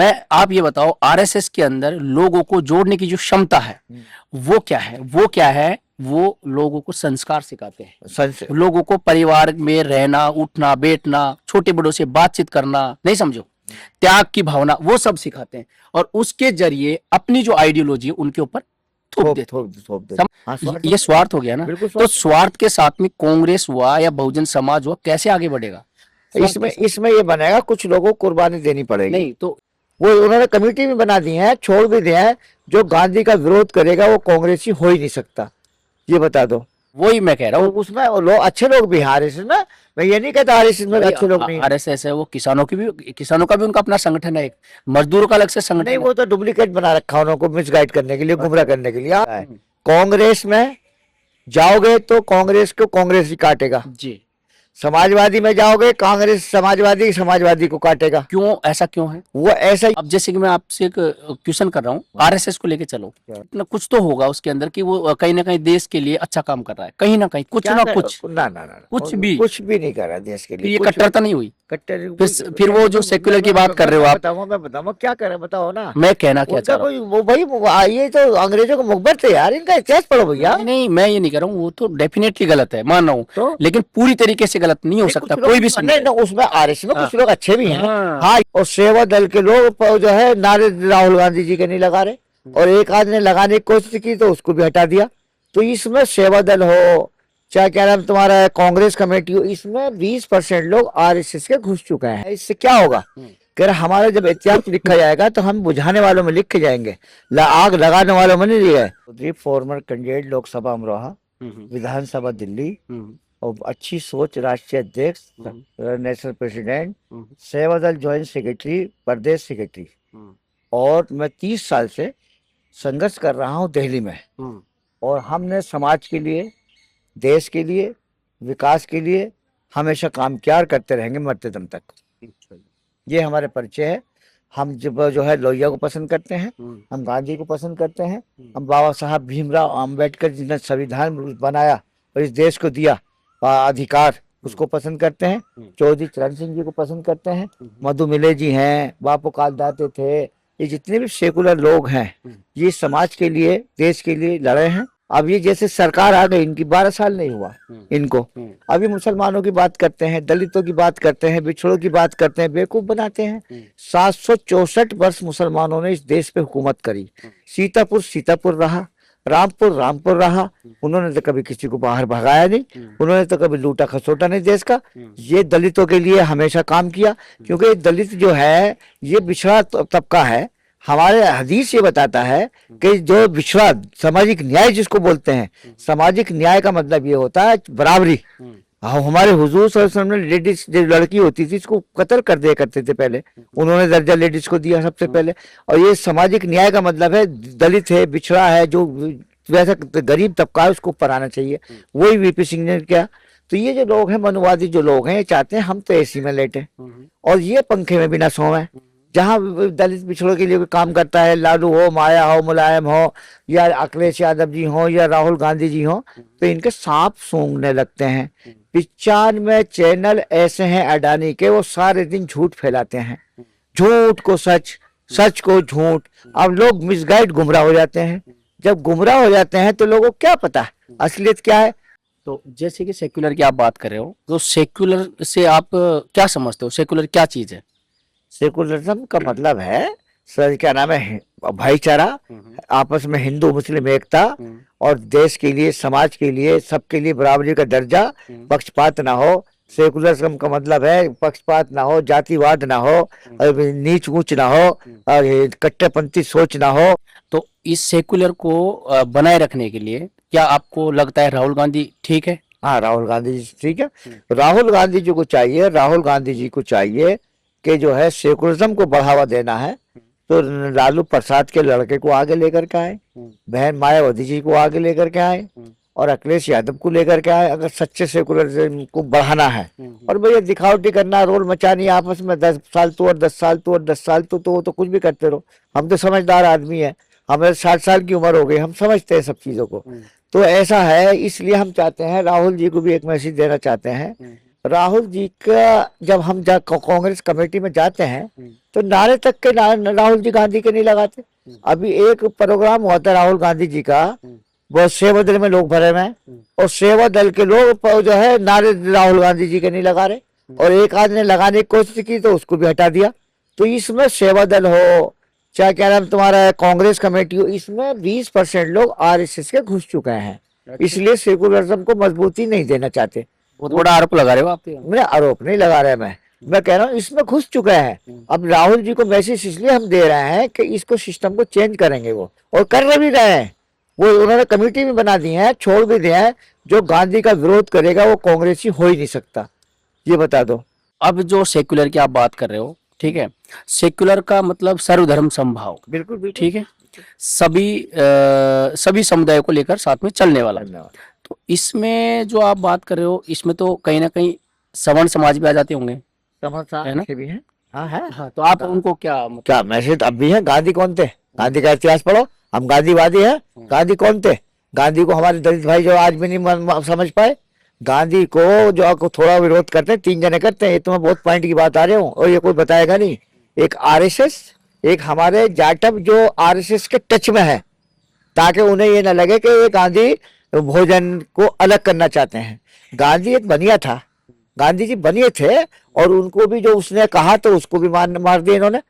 मैं आप ये बताओ आरएसएस के अंदर लोगों को जोड़ने की जो क्षमता है वो क्या है? वो लोगों को संस्कार सिखाते हैं, लोगों को परिवार में रहना, उठना बैठना, छोटे बड़ों से बातचीत करना, नहीं समझो, त्याग की भावना, वो सब सिखाते हैं और उसके जरिए अपनी जो आइडियोलॉजी है उनके ऊपर थोप देते। ये स्वार्थ हो गया ना। तो स्वार्थ के साथ में कांग्रेस हुआ या बहुजन समाज हुआ कैसे आगे बढ़ेगा? इसमें ये बनेगा, कुछ लोगों को कुर्बानी देनी पड़ेगी। नहीं तो वो उन्होंने कमेटी भी बना दी है, छोड़ भी दिया है। जो गांधी का विरोध करेगा वो कांग्रेसी हो ही नहीं सकता, ये बता दो। वही मैं कह रहा हूँ, उसमें लोग अच्छे लोग भी आरएसएस में, मैं ये नहीं कहता आरएसएस में अच्छे लोग नहीं। आरएसएस है वो किसानों का भी उनका अपना संगठन है, एक मजदूरों का अलग से संगठन नहीं, वो तो डुप्लीकेट बना रखा उनको मिसगाइड करने के लिए, गुमराह करने के लिए। कांग्रेस में जाओगे तो कांग्रेस को कांग्रेस ही काटेगा जी, समाजवादी में जाओगे कांग्रेस समाजवादी को काटेगा। क्यों, ऐसा क्यों है? वो ऐसा ही। अब जैसे कि मैं आपसे एक क्वेश्चन कर रहा हूँ, आरएसएस को लेके चलो ना, कुछ तो होगा उसके अंदर कि वो कहीं ना कहीं देश के लिए अच्छा काम कर रहा है, कहीं ना कहीं कुछ ना कुछ, ना कुछ भी नहीं कर रहा देश के लिए। ये कट्टरता नहीं हुई? कट्टर फिर वो जो सेक्युलर की बात कर रहे हो आप, मैं बताऊँ क्या करे, बताओ ना। मैं कहना क्या चाह रहा हूँ, वो भाई ये तो अंग्रेजों को मुखबर थे यार, इनका इतिहास पढ़ो भैया। नहीं मैं ये नहीं कह रहा हूँ, वो तो डेफिनेटली गलत है, मान रहा हूँ, लेकिन पूरी तरीके से गलत नहीं हो सकता कोई भी। नहीं, उसमें आरएसएस में कुछ लोग अच्छे भी हैं। हाँ, और सेवा दल के लोग जो है नारे राहुल गांधी जी के नहीं लगा रहे, और एक आदमी ने लगाने की कोशिश की तो उसको भी हटा दिया। तो इसमें सेवा दल हो चाहे क्या नाम तुम्हारा कांग्रेस कमेटी हो, इसमें 20% लोग आरएसएस के घुस चुके हैं। इससे क्या होगा, कह रहा हमारा जब इतिहास लिखा जाएगा तो हम बुझाने वालों में लिखे जाएंगे, आग लगाने वालों में नहीं लिखे। फॉर्मर कैंडिडेट लोकसभा अमरोहा, विधानसभा दिल्ली, और अच्छी सोच राष्ट्रीय अध्यक्ष, नेशनल प्रेसिडेंट, सेवा दल ज्वाइंट सेक्रेटरी, प्रदेश सेक्रेटरी, और मैं 30 साल से संघर्ष कर रहा हूँ दिल्ली में। और हमने समाज के लिए, देश के लिए, विकास के लिए हमेशा काम किया और करते रहेंगे मरते दम तक। ये हमारे परिचय है। हम जब जो है लोहिया को पसंद करते हैं, हम गांधी को पसंद करते हैं, हम बाबा साहब भीमराव अम्बेडकर जिन्होंने संविधान बनाया और इस देश को दिया अधिकार, उसको पसंद करते हैं। चौधरी चरण सिंह जी को पसंद करते हैं, मधु मिले जी हैं, बापू कालदाते थे, ये जितने भी सेकुलर लोग हैं ये समाज के लिए, देश के लिए लड़े हैं। अब ये जैसे सरकार आ गई, इनकी 12 साल नहीं हुआ इनको, अभी मुसलमानों की बात करते हैं, दलितों की बात करते हैं, बिछड़ों की बात करते हैं, बेवकूफ बनाते हैं। 764 वर्ष मुसलमानों ने इस देश पे हुकूमत करी। सीतापुर रहा, रामपुर रहा। उन्होंने तो कभी किसी को बाहर भगाया नहीं, उन्होंने तो कभी लूटा खसोटा नहीं देश का। ये दलितों के लिए हमेशा काम किया, क्योंकि दलित जो है ये पिछड़ा तबका है। हमारे हदीस ये बताता है कि जो पिछड़ा, सामाजिक न्याय जिसको बोलते हैं, सामाजिक न्याय का मतलब ये होता है बराबरी। हमारे हुजूर सल्लल्लाहु अलैहि वसल्लम ने लेडीज, जो लड़की होती थी इसको कत्ल कर दिया करते थे पहले, उन्होंने दर्जा लेडीज को दिया सबसे पहले। और ये सामाजिक न्याय का मतलब है दलित है, बिछड़ा है, जो वैसा गरीब तबका है उसको ऊपर आना चाहिए। वही वीपी सिंह ने किया। तो ये जो लोग हैं, मनुवादी जो लोग हैं, ये चाहते हैं हम तो एसी में लेटे और ये पंखे में भी ना सोए। जहाँ दलित पिछड़ों के लिए कोई काम करता है, लालू हो, माया हो, मुलायम हो, या अखिलेश यादव जी हो, या राहुल गांधी जी हो, तो इनके सांप सूंघने लगते हैं। 95 चैनल ऐसे हैं अडानी के, वो सारे दिन झूठ फैलाते हैं, झूठ को सच, सच को झूठ। अब लोग मिसगाइड, गुमराह हो जाते हैं। जब गुमराह हो जाते हैं तो लोगों को क्या पता असलियत क्या है। तो जैसे कि सेक्युलर की आप बात कर रहे हो, तो सेक्युलर से आप क्या समझते हो? सेक्युलर क्या चीज है? सेकुलरिज्म का मतलब है सर, क्या नाम है, भाईचारा, आपस में हिंदू मुस्लिम एकता, और देश के लिए, समाज के लिए, सबके लिए बराबरी का दर्जा, पक्षपात ना हो। सेकुलरिज्म का मतलब है पक्षपात ना हो, जातिवाद ना हो, नीच ऊंच ना हो, और कट्टरपंथी सोच ना हो। तो इस सेकुलर को बनाए रखने के लिए क्या आपको लगता है राहुल गांधी ठीक है? हाँ, राहुल गांधी जी ठीक है। राहुल गांधी जी को चाहिए, राहुल गांधी जी को चाहिए कि जो है सेकुलरिज्म को बढ़ावा देना है तो लालू प्रसाद के लड़के को आगे लेकर के आए, बहन मायावती जी को आगे लेकर के आए, और अखिलेश यादव को लेकर के आए। अगर सच्चे सेकुलरिज्म को बढ़ाना है और भैया दिखावटी करना, रोल मचानी आपस में, 10 साल तो और 10 साल तो और 10 साल तो कुछ भी करते रहो। हम तो समझदार आदमी है, हमें 60 साल की उम्र हो गई, हम समझते हैं सब चीजों को। तो ऐसा है, इसलिए हम चाहते हैं, राहुल जी को भी एक मैसेज देना चाहते हैं राहुल जी का जब हम कांग्रेस कमेटी में जाते हैं तो नारे तक के राहुल जी गांधी के नहीं लगाते। अभी एक प्रोग्राम हुआ था राहुल गांधी जी का, वो सेवा दल में लोग भरे हुए हैं और सेवा दल के लोग जो है नारे राहुल गांधी जी के नहीं लगा रहे, और एक आदमी ने लगाने की कोशिश की तो उसको भी हटा दिया। तो इसमें सेवा दल हो चाहे क्या नाम तुम्हारा कांग्रेस कमेटी हो, इसमें 20% लोग आरएसएस के घुस चुके हैं, इसलिए सेकुलरिज्म को मजबूती नहीं देना चाहते। बहुत बड़ा आरोप लगा रहे हो आप। मैं आरोप नहीं लगा रहा, मैं कह रहा हूँ इसमें घुस चुके हैं। अब राहुल जी को मैसेज इसलिए हम दे रहे हैं कि इसको सिस्टम को चेंज करेंगे वो, और कर भी रहे हैं। वो उन्होंने कमेटी भी बना दी है, छोड़ भी दिया है। जो गांधी का विरोध करेगा वो कांग्रेसी हो ही नहीं सकता, ये बता दो। अब जो सेक्युलर की आप बात कर रहे हो, ठीक है, सेक्युलर का मतलब सर्वधर्म समभाव, बिल्कुल ठीक है, सभी समुदायों को लेकर साथ में चलने वाला। तो इसमें जो आप बात कर रहे हो, इसमें तो कहीं ना कहीं सवर्ण समाज भी आ जाते होंगे, है ना? भी है। हाँ है। हाँ, तो आप उनको क्या मैसेज अब भी है? गांधी कौन थे? गांधी का इतिहास पढ़ो, हम गांधीवादी हैं। गांधी कौन थे? गांधी को हमारे दलित भाई जो आज भी नहीं समझ पाए। गांधी को जो थोड़ा विरोध करते हैं, 3 जने करते हैं, ये तो मैं बहुत पॉइंट की बात आ रही हूँ और ये कोई बताएगा नहीं। एक आरएसएस, एक हमारे जाटव जो आरएसएस के टच में है, ताकि उन्हें ये ना लगे कि ये गांधी भोजन को अलग करना चाहते हैं। गांधी एक बनिया था, गांधी जी बनिए थे, और उनको भी जो उसने कहा तो उसको भी मार दिया इन्होंने।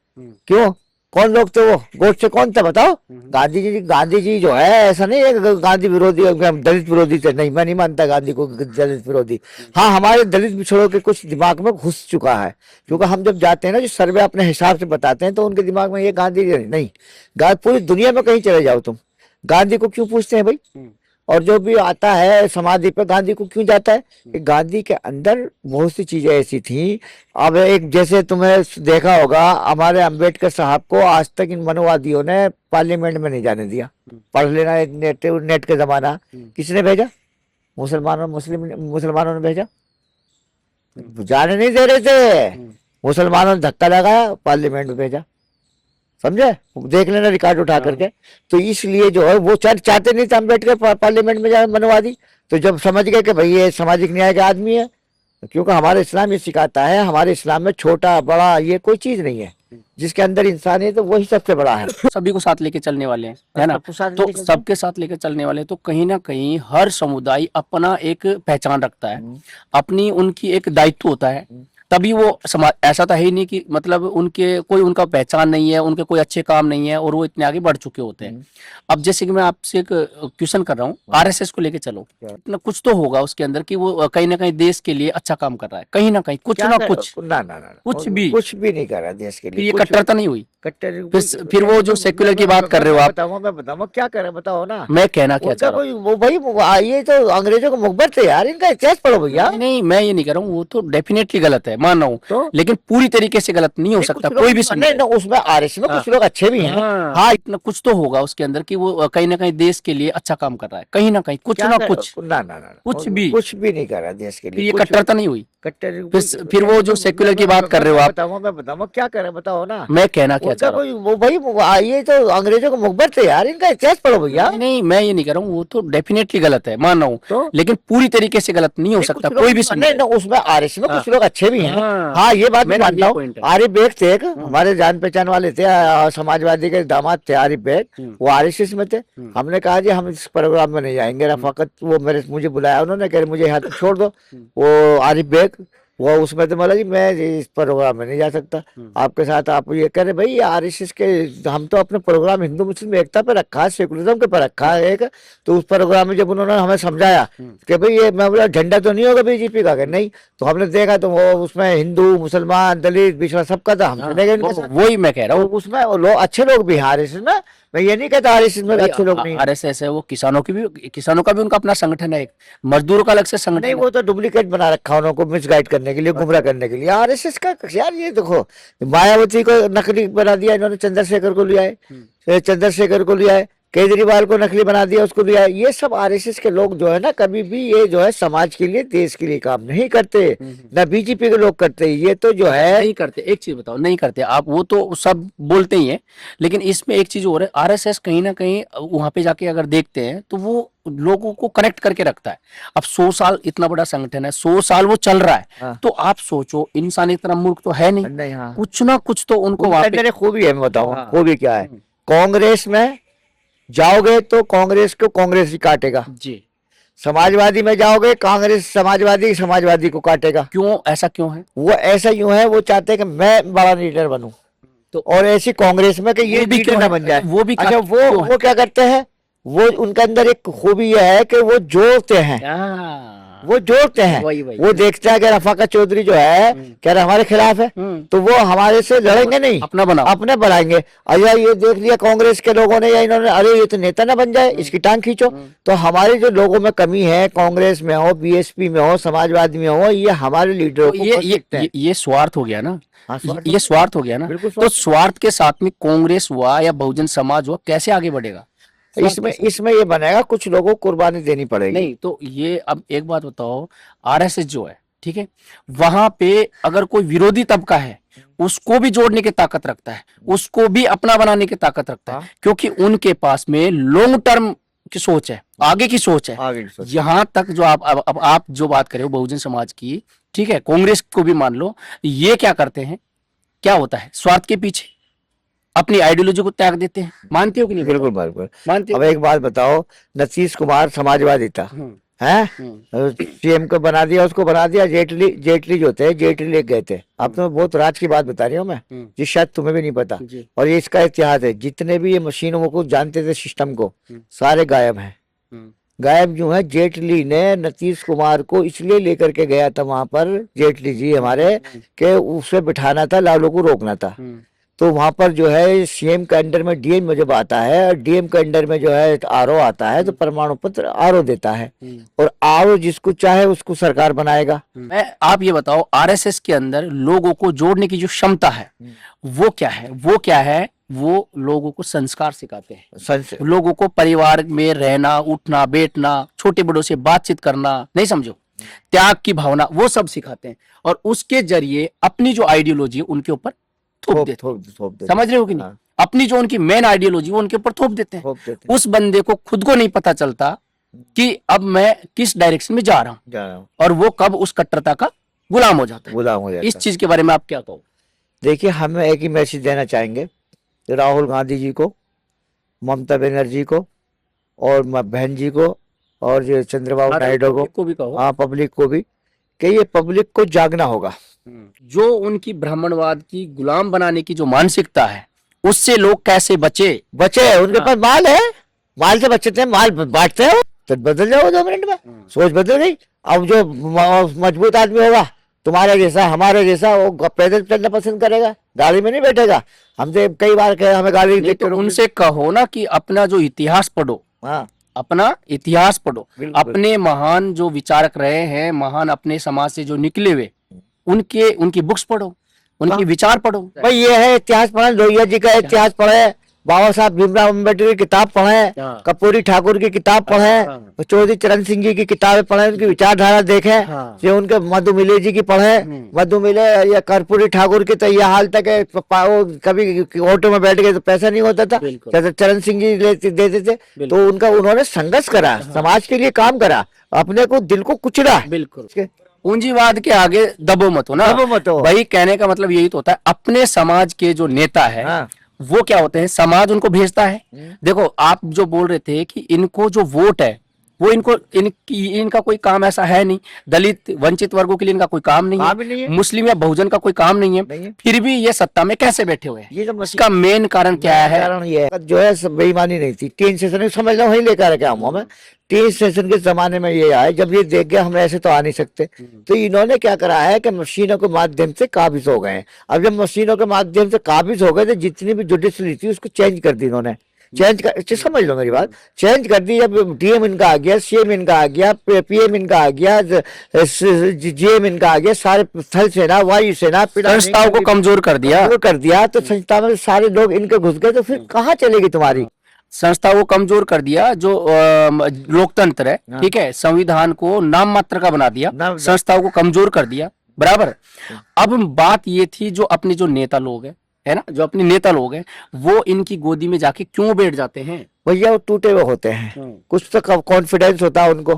क्यों? कौन लोग थे वो? गोट से कौन था बताओ? गांधी जी जो है, ऐसा नहीं है गांधी विरोधी दलित विरोधी थे, नहीं, मैं नहीं मानता गांधी को दलित विरोधी। हाँ, हमारे दलित पिछड़ों के कुछ दिमाग में घुस चुका है, क्योंकि हम जब जाते हैं ना, जो सर्वे अपने हिसाब से बताते हैं, तो उनके दिमाग में ये गांधी नहीं। पूरी दुनिया में कहीं चले जाओ तुम, गांधी को क्यों पूछते हैं भाई? और जो भी आता है समाधि पे गांधी को क्यों जाता है? कि गांधी के अंदर बहुत सी चीजें ऐसी थी। अब एक जैसे तुम्हें देखा होगा, हमारे अंबेडकर साहब को आज तक इन मनोवादियों ने पार्लियामेंट में नहीं जाने दिया। पढ़ लेना, नेट के जमाना, किसने भेजा? मुसलमानों ने भेजा, जाने नहीं दे रहे थे। मुसलमानों ने धक्का लगाया, पार्लियामेंट में भेजा। समझे? देख लेना रिकॉर्ड उठा करके। तो इसलिए जो है वो चाहते नहीं थे अम्बेडकर पार्लियामेंट में जाए, मनवादी। तो जब समझ गए कि भाई ये सामाजिक न्याय का आदमी है, क्योंकि हमारे इस्लाम ये सिखाता है, हमारे इस्लाम में छोटा बड़ा ये कोई चीज नहीं है, जिसके अंदर इंसान है तो वही सबसे बड़ा है। सभी को साथ लेके चलने वाले हैं, है ना? तो सबके साथ लेके चलने वाले, तो कहीं ना कहीं हर समुदाय अपना एक पहचान रखता है, अपनी उनकी एक दायित्व होता है। तभी वो समाज, ऐसा तो है ही नहीं कि मतलब उनका पहचान नहीं है, उनके कोई अच्छे काम नहीं है और वो इतने आगे बढ़ चुके होते हैं। अब जैसे कि मैं आपसे एक क्वेश्चन कर रहा हूँ, आरएसएस को लेके चलो, इतना कुछ तो होगा उसके अंदर कि वो कहीं ना कहीं देश के लिए अच्छा काम कर रहा है, कहीं ना कहीं कुछ ना कुछ, कुछ भी नहीं कर रहा देश के लिए। ये कट्टरता नहीं हुई? फिर वो जो सेक्युलर की बात कर रहे हो आप, मैं बताऊँ क्या करे, बताओ ना। मैं कहना क्या चाह रहा हूँ, वो भाई ये तो अंग्रेजों को मुखबर थे यार, इनका इतिहास पढ़ो भैया। नहीं, मैं ये नहीं कह रहा हूँ, वो तो डेफिनेटली गलत है, मान रहा हूँ, तो? लेकिन पूरी तरीके से गलत नहीं हो सकता कोई भी। उसमें आरएसएस में कुछ लोग अच्छे भी हैं। हाँ, इतना कुछ तो होगा उसके अंदर कि वो कहीं ना कहीं देश के लिए अच्छा काम कर रहा है, कहीं ना कहीं कुछ ना कुछ, कुछ भी नहीं कर रहा देश के लिए। ये कट्टरता नहीं हुई? फिर वो जो सेक्युलर की बात कर रहे हो आप, मैं बताऊँ क्या करे, बताओ ना। मैं कहना क्या चाह रहा हूँ, वो भाई ये तो अंग्रेजों को मुखबर थे यार, इनका इतिहास पढ़ो भैया। नहीं, मैं ये नहीं कह रहा हूँ, वो तो डेफिनेटली गलत है, मान रहा हूँ, तो? लेकिन पूरी तरीके से गलत नहीं हो सकता कोई भी। उसमें आरएसएस में कुछ लोग अच्छे भी हैं। हाँ, ये बात मैं मानता हूँ। आरिफ बेग थे एक हमारे जान पहचान वाले थे, समाजवादी के दामाद थे आरिफ बेग, वो आरएसएस में थे। हमने कहा जी हम इस प्रोग्राम में नहीं जाएंगे, रफाकत वो मुझे बुलाया उन्होंने, कह मुझे यहाँ छोड़ दो। वो आरिफ बेग वो उसमें तो बोला जी मैं इस प्रोग्राम में नहीं जा सकता आपके साथ। आप ये कह रहे भाई आरएसएस के, हम तो अपने प्रोग्राम हिंदू मुस्लिम एकता पे रखा है, सेकुलरिज्म के पर रखा है एक। तो उस प्रोग्राम में जब उन्होंने हमें समझाया कि भाई ये, मैं बोला झंडा तो नहीं होगा बीजेपी का? नहीं। तो हमने देखा तो वो उसमें हिंदू मुसलमान दलित पिछड़ा सबका था, हम वही मैं कह रहा हूँ, उसमें लोग अच्छे लोग भी हैं आरएसएस में। मैं ये नहीं कहता आरएसएस में अच्छे लोग नहीं। आरएसएस है वो किसानों का भी उनका अपना संगठन है, एक मजदूरों का अलग से संगठन नहीं, वो तो डुप्लीकेट बना रखा उनको मिसगाइड करने के लिए, गुमराह करने के लिए। आरएसएस का यार ये देखो, मायावती को नकली बना दिया इन्होंने, चंद्रशेखर को लिया है, केजरीवाल को नकली बना दिया, उसको दिया। ये सब आरएसएस के लोग जो है ना, कभी भी ये जो है समाज के लिए, देश के लिए काम नहीं करते, ना बीजेपी के लोग करते। ये तो जो है नहीं करते। एक चीज बताओ, नहीं करते आप, वो तो सब बोलते ही है, लेकिन इसमें एक चीज और है, आरएसएस कहीं ना कहीं वहां पे जाके अगर देखते हैं तो वो लोगों को कनेक्ट करके रखता है। अब 100 साल इतना बड़ा संगठन है, 100 साल वो चल रहा है। हाँ। तो आप सोचो, इंसान इतना मूर्ख तो है नहीं, नहीं, हाँ, कुछ ना कुछ तो उनको वहां पे। मेरे खूबी है, मैं बताऊँ हाँ। खूबी क्या है। कांग्रेस में जाओगे तो कांग्रेस को कांग्रेस ही काटेगा, जी। समाजवादी में जाओगे कांग्रेस समाजवादी को काटेगा। क्यों, ऐसा क्यों है? वो ऐसा यूं है, वो चाहते हैं कि मैं बड़ा लीडर बनूं, तो और ऐसी कांग्रेस में कि ये वो भी लीडर क्यों ना है? बन जाए। वो भी अच्छा, क्यों है? वो क्या करते हैं, वो उनके अंदर एक खूबी यह है कि वो जोड़ते हैं, हाँ, वो जोड़ते हैं। वही वही। वो देखता है कि रफाका चौधरी जो है कह रहा हमारे खिलाफ है, तो वो हमारे से लड़ेंगे नहीं, अपना बनाओ। अपने बढ़ाएंगे। अच्छा, ये देख लिया कांग्रेस के लोगों ने या इन्होंने, अरे ये तो नेता ना बन जाए, इसकी टांग खींचो। तो हमारे जो लोगों में कमी है, कांग्रेस में हो, बीएसपी में हो, समाजवादी में हो, ये हमारे लीडरों तो को ये स्वार्थ हो गया ना। हाँ, स्वार्थ ये स्वार्थ हो गया ना। बिल्कुल तो स्वार्थ के साथ में कांग्रेस हुआ या बहुजन समाज हुआ, कैसे आगे बढ़ेगा? इसमें ये बनेगा, कुछ लोगों को कुर्बानी देनी पड़ेगी। नहीं तो ये, अब एक बात बताओ, आरएसएस जो है, ठीक है, वहां पे अगर कोई विरोधी तबका है, उसको भी जोड़ने की ताकत रखता है, उसको भी अपना बनाने की ताकत रखता है, क्योंकि उनके पास में लॉन्ग टर्म की सोच है, आगे की सोच है। यहां तक जो अब आप जो बात कर रहे हो बहुजन समाज की, ठीक है, कांग्रेस को भी मान लो, ये क्या करते हैं, क्या होता है, स्वार्थ के पीछे अपनी आइडियोलॉजी को त्याग देते हैं। मानते हो कि नहीं? बिल्कुल बिल्कुल मानते हो? अब एक बात बताओ, नीतीश कुमार समाजवादी था, है, सीएम को बना दिया, उसको बना दिया। जेटली जो थे, जेटली ले गए थे। अब तो बहुत राज की बात बता रही हूँ मैं, जिस शायद तुम्हें भी नहीं पता, और ये इसका इतिहास है। जितने भी ये मशीनों को जानते थे, सिस्टम को, सारे गायब हैं। गायब जो है, जेटली ने नीतीश कुमार को इसलिए लेकर के गया था वहां पर, जेटली जी हमारे, के उसे बिठाना था, लालू को रोकना था। तो वहां पर जो है सीएम के अंडर में डीएम में जब आता है, और डीएम के अंडर में जो है आरओ आता है, तो प्रमाण पत्र आरओ देता है, और आरओ जिसको चाहे उसको सरकार बनाएगा। मैं, आप ये बताओ, आरएसएस के अंदर लोगों को जोड़ने की जो क्षमता है, वो क्या है? वो क्या है? वो लोगों को संस्कार सिखाते हैं, लोगों को परिवार में रहना, उठना बैठना, छोटे बड़ों से बातचीत करना, नहीं समझो, त्याग की भावना, वो सब सिखाते हैं, और उसके जरिए अपनी जो आइडियोलॉजी उनके ऊपर थोप देते। समझ रहे हो कि नहीं? हाँ। अपनी जो उनकी मेन आइडियोलॉजी उनके ऊपर थोप देते हैं। उस बंदे को खुद को नहीं पता चलता कि अब मैं किस डायरेक्शन में जा रहा हूँ, और वो कब उस कट्टरता का गुलाम हो जाता है। इस चीज के बारे में आप क्या कहो? देखिए, हम एक ही मैसेज देना चाहेंगे राहुल गांधी जी को, ममता बनर्जी को, और बहन जी को, और जो चंद्रबाबू नायडू को भी कहो, हाँ, पब्लिक को भी, कि ये पब्लिक को जागना होगा। जो उनकी ब्राह्मणवाद की गुलाम बनाने की जो मानसिकता है, उससे लोग कैसे बचे? उनके पास माल है, माल से बचते हैं, माल बांटते हैं, तो बदल जाओ 2 मिनट में, सोच बदल गई। अब जो मजबूत आदमी होगा, तुम्हारे जैसा, हमारे जैसा, वो पैदल चलना पसंद करेगा, गाड़ी में नहीं बैठेगा। हमसे कई बार कहे हमें गाड़ी देख, तो उनसे कहो ना कि अपना जो इतिहास पढ़ो। हाँ, अपना इतिहास पढ़ो, अपने महान जो विचारक रहे हैं, महान अपने समाज से जो निकले हुए, उनकी बुक्स पढ़ो, उनकी विचार पढ़ो। भाई ये है इतिहास पढ़े, लोहिया जी का इतिहास पढ़े, बाबा साहब भीमराव अम्बेडकर की किताब पढ़े, कर्पूरी ठाकुर की किताब पढ़े, चौधरी चरण सिंह जी की किताबें पढ़े, उनकी विचारधारा देखें, जो उनके मधुमिले जी की पढ़े। मधुमिले या कर्पूरी ठाकुर की तो यह हाल तक है, कभी ऑटो में बैठ गए तो पैसा नहीं होता था, चरण सिंह जी देते थे। तो उन्होंने संघर्ष करा, समाज के लिए काम करा, अपने को दिल को कुचला। बिल्कुल, पूंजीवाद के आगे दबो मत हो ना, दबो मत हो। भाई कहने का मतलब यही तो होता है। अपने समाज के जो नेता है, वो क्या होते हैं, समाज उनको भेजता है। देखो, आप जो बोल रहे थे कि इनको जो वोट है, वो इनका कोई काम ऐसा है नहीं, दलित वंचित वर्गों के लिए इनका कोई काम नहीं है, मुस्लिम या बहुजन का कोई काम नहीं है, फिर भी ये सत्ता में कैसे बैठे हुए हैं? इसका मेन कारण क्या है? कारण ये है जो है बेईमानी नहीं थी, 3 सेशन समझ लो, वही लेकर के आऊँ मैं। 3 सेशन के जमाने में ये आए, जब ये देख गया हम ऐसे तो आ नहीं सकते, तो इन्होंने क्या करा है कि मशीनों के माध्यम से काबिज हो गए। अब जब मशीनों के माध्यम से काबिज हो गए, तो जितनी भी जुडिशरी थी उसको चेंज कर दी इन्होंने, समझ लो मेरी बात, चेंज कर दी। जब डीएम इनका आ गया, सीएम इनका आ गया, पीएम इनका आ गया, जीएम इनका आ गया, सारे थल सेना, वायु सेना, संस्थाओं को कमजोर कर दिया। तो संस्था में सारे लोग इनके घुस गए, तो फिर कहाँ चलेगी तुम्हारी? संस्था को कमजोर कर दिया, जो लोकतंत्र है, हाँ। ठीक है, संविधान को नाम मात्र का बना दिया, संस्थाओं को कमजोर कर दिया, बराबर। अब बात ये थी जो अपने जो नेता लोग है ना, जो अपने नेता लोग हैं, वो इनकी गोदी में जाके क्यों बैठ जाते हैं? भैया वो टूटे हुए होते हैं, कुछ तो कॉन्फिडेंस होता है उनको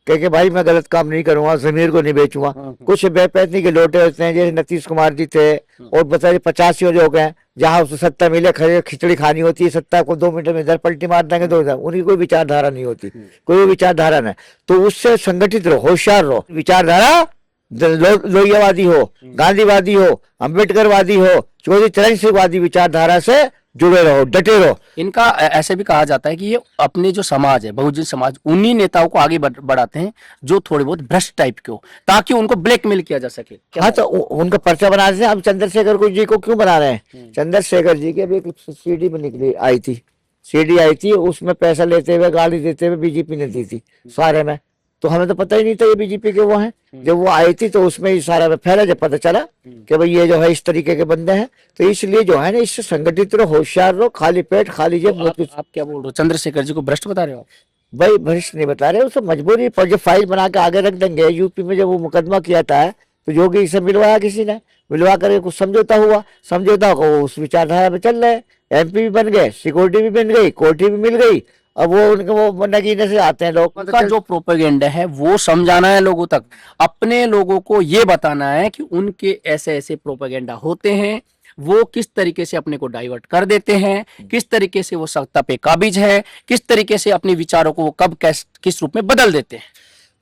कि भाई मैं गलत काम नहीं करूंगा, जमीर को नहीं बेचूंगा। कुछ बेपैतनी के लोटे होते हैं, जैसे नीतीश कुमार जी थे, और बताइए 85 जो गए, जहाँ उसको सत्ता मिले, खड़े खिचड़ी खानी होती है, सत्ता को 2 मिनट में इधर पलटी मार देंगे, तो उनकी कोई विचारधारा नहीं होती, कोई विचारधारा नहीं। तो उससे संगठित रहो, होशियार रहो। विचारधारा लोहियावादी हो, गांधीवादी हो, अम्बेडकरवादी हो, चौधरी चरण सिंहवादी विचारधारा से जुड़े रहो, डटे रहो। इनका ऐसे भी कहा जाता है कि ये अपने जो समाज है, बहुजन समाज, उन्हीं नेताओं को आगे बढ़ाते हैं जो थोड़े बहुत भ्रष्ट टाइप के हो, ताकि उनको ब्लैकमेल किया जा सके। हाँ, तो उनका पर्चा बना रहे हैं। अब चंद्रशेखर जी को क्यों बना रहे हैं? चंद्रशेखर जी की अभी एक सीडी में निकली आई थी, सीडी आई थी, उसमें पैसा लेते हुए, गाड़ी देते हुए बीजेपी ने दी थी सारे में। तो हमें तो पता ही नहीं था ये बीजेपी के वो हैं। जब वो आई थी तो उसमें ही सारा में फैला, जब पता चला कि भाई ये जो है इस तरीके के बंदे हैं, तो इसलिए जो है ना, इससे संगठित रहो, होशियार रहो, खाली पेट खाली जेब। आप क्या बोल रहे हो, चंद्रशेखर जी को भ्रष्ट बता रहे हो? भाई भ्रष्ट नहीं बता रहे, उसको मजबूरी पर जो फाइल बना के आगे रख देंगे। यूपी में जब वो मुकदमा किया था, तो योगी से मिलवाया किसी ने, मिलवा करके कुछ समझौता हुआ, समझौता को उस विचारधारा में चल रहे। एमपी भी बन गए, सिक्योरिटी भी बन गई, कोठी भी मिल गई। अब वो उनके वो नगीने से आते हैं लोग। उनका जो प्रोपेगेंडा है वो समझाना है लोगों तक, अपने लोगों को ये बताना है कि उनके ऐसे ऐसे प्रोपेगेंडा होते हैं, वो किस तरीके से अपने को डाइवर्ट कर देते हैं, किस तरीके से वो सत्ता पे काबिज है, किस तरीके से अपने विचारों को वो कब किस रूप में बदल देते हैं।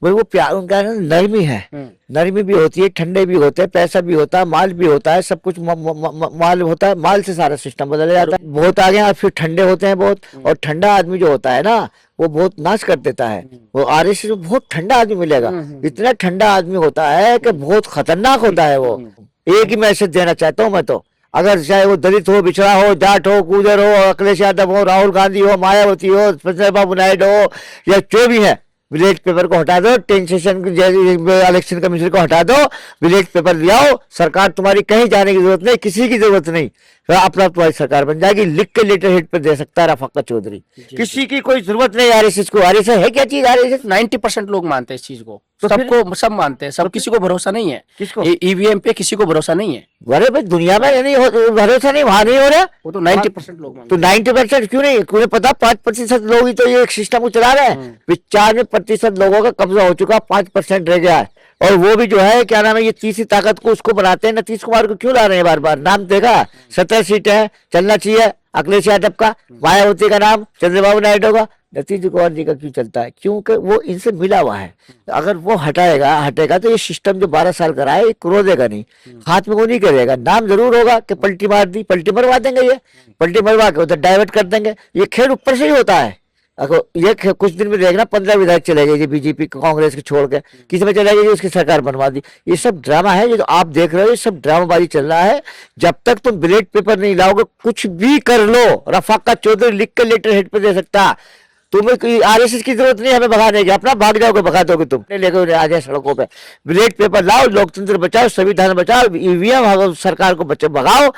भाई वो प्यार, उनका नरमी है, नरमी भी होती है, ठंडे भी होते हैं, पैसा भी होता है, माल भी होता है, सब कुछ माल होता है, माल से सारा सिस्टम बदल जाता है। बहुत आगे हैं, फिर ठंडे होते हैं बहुत। और ठंडा आदमी जो होता है ना, वो बहुत नाश कर देता है। वो आरएसएस में बहुत ठंडा आदमी मिलेगा, इतना ठंडा आदमी होता है कि बहुत खतरनाक होता है वो। एक ही मैसेज देना चाहता हूँ मैं तो, अगर चाहे वो दलित हो, बिछड़ा हो, जाट हो, गुर्जर हो, अखिलेश यादव हो, राहुल गांधी हो, मायावती हो, चंद्रबाबू नायडू हो, या जो भी है, विलेज पेपर को हटा दो, टेंसेशन इलेक्शन कमीशन को हटा दो, विलेज पेपर ले आओ। सरकार तुम्हारी कहीं जाने की जरूरत नहीं, किसी की जरूरत नहीं, अपना तुम्हारी सरकार बन जाएगी। लिख के लेटर हेड पे दे सकता है रफाकत चौधरी, किसी की कोई जरूरत नहीं आरएसएस को। आरएसएस है क्या चीज? आरएसएस 90% लोग मानते हैं इस चीज को, तो सबको सब मानते हैं, सब किसी को भरोसा नहीं है। किसको? ईवीएम पे किसी को भरोसा नहीं है। अरे भाई दुनिया में नहीं भरोसा नहीं, वहां नहीं हो रहा। वो तो 90% लोग मानते तो 90% क्यों नहीं? क्यों पता 5% लोग ही तो ये सिस्टम को चला रहे हैं। 95% लोगों का कब्जा हो चुका, 5% रह गया है। और वो भी जो है क्या नाम है, ये तीसरी ताकत को उसको बनाते हैं। नीतीश कुमार को क्यों ला रहे हैं बार बार? नाम देखा, 17 सीटें हैं, चलना चाहिए अखिलेश यादव का, मायावती का नाम, चंद्रबाबू नायडू का, नीतीश कुमार जी का क्यों चलता है? क्योंकि वो इनसे मिला हुआ है। अगर वो हटेगा तो ये सिस्टम जो 12 साल का रहा है, ये क्रोधेगा नहीं, हाथ में वो नहीं करेगा। नाम जरूर होगा कि पलटी मार दी, पलटी मरवा देंगे, ये पलटी मरवा के उधर डाइवर्ट कर देंगे। ये खेल ऊपर से ही होता है। ये कुछ दिन में देखना 15 विधायक चले गए बीजेपी कांग्रेस के छोड़ के, किसी में चले गए, उसकी सरकार बनवा दी। ये सब ड्रामा है, ये जो आप देख रहे हो, ये सब ड्रामाबाजी चल रहा है। जब तक तुम बैलेट पेपर नहीं लाओगे, कुछ भी कर लो, रफाकत चौधरी लिख के लेटर हेड पे दे सकता। तुम्हें आरएसएस की जरूरत नहीं, हमें भगाने की, अपना भाग जाओगे, भगा दोगे तुम, लेकर आ जाए सड़कों पे। बैलेट पेपर लाओ, लोकतंत्र बचाओ, संविधान बचाओ, ईवीएम सरकार को भगाओ,